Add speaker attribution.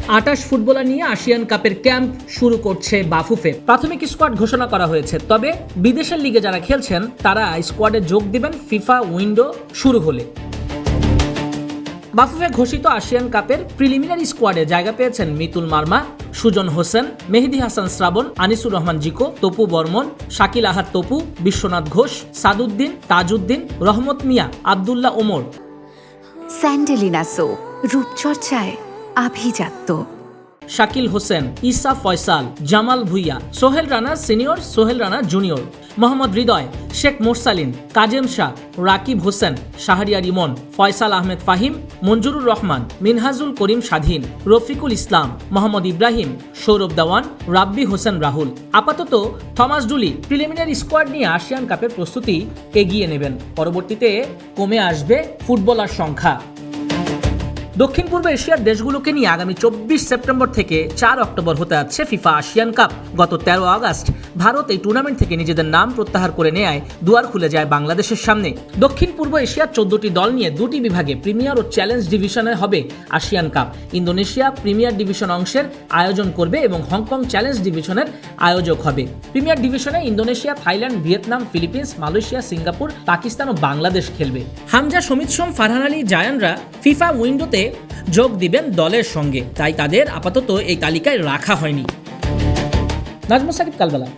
Speaker 1: 28 footballer নিয়ে ASEAN কাপের camp শুরু করছে বাফুফে। প্রাথমিক স্কোয়াড ঘোষণা করা হয়েছে, তবে বিদেশের লিগে যারা খেলছেন তারা স্কোয়াডে যোগ দিবেন ফিফা উইন্ডো শুরু হলে। বাফুফে ঘোষিত আসিয়ান কাপের প্রিলিমিনারি স্কোয়াডে জায়গা পেয়েছেন মিতুল মার্মা, সুজন হোসেন, মেহেদী হাসান শ্রাবণ, আনিসুর রহমান জিকো, তপু বর্মন, শাকিল আহাদ তপু, বিশ্বনাথ ঘোষ, সাদুদ্দিন, তাজউদ্দিন, রহমত মিয়া, আবদুল্লাহ ওমর।
Speaker 2: স্যান্ডেলিনা সো, রূপচর্চায় আভিজাত্য।
Speaker 1: শাকিল হোসেন, ইসা ফয়সাল, জামাল ভুইয়া, সোহেল রানা সিনিয়র, সোহেল রানা জুনিয়র, মোহাম্মদ হৃদয়, শেখ মোরসালিন, কাজেম শাহ, রাকিব হোসেন, শাহরিয়ার ইমন, ফয়সাল আহমেদ ফাহিম, মঞ্জুরুর রহমান, মিনহাজুল করিম স্বাধীন, রফিকুল ইসলাম, মোহাম্মদ ইব্রাহিম, সৌরভ দেওয়ান, রাব্বি হোসেন রাহুল। আপাতত থমাস ডুলি প্রিলিমিনারি স্কোয়াড নিয়ে আসিয়ান কাপের প্রস্তুতি এগিয়ে নেবেন। পরবর্তীতে কমে আসবে ফুটবলার সংখ্যা। দক্ষিণ পূর্ব এশিয়ার দেশগুলোকে নিয়ে আগামী 24 সেপ্টেম্বর থেকে 4 অক্টোবর হতে যাচ্ছে ফিফা আসিয়ান কাপ। গত 13 আগস্ট ভারত এই টুর্নামেন্ট থেকে নিজেদের নাম প্রত্যাহার করে নেয় দুয়ার খুলে যায় বাংলাদেশের সামনে। দক্ষিণ পূর্ব এশিয়ার 14টি দল নিয়ে দুটি বিভাগে প্রিমিয়ার ও চ্যালেঞ্জ ডিভিশনে হবে ASEAN cup. Indonesia premier division অংশের আয়োজন করবে এবং হংকং চ্যালেঞ্জ ডিভিশনের আয়োজক হবে। প্রিমিয়ার ডিভিশনে Indonesia, Thailand, Vietnam, Philippines, Malaysia, Singapore, Pakistan ও বাংলাদেশ খেলবে। হামজা, সমিত সোম, ফারহান আলী জায়ানরা ফিফা উইন্ডোতে যোগ দিবেন দলের সঙ্গে, তাই তাদের আপাতত এই তালিকায় রাখা হয়নি। নাজমুস সাকিব, কালবেলা।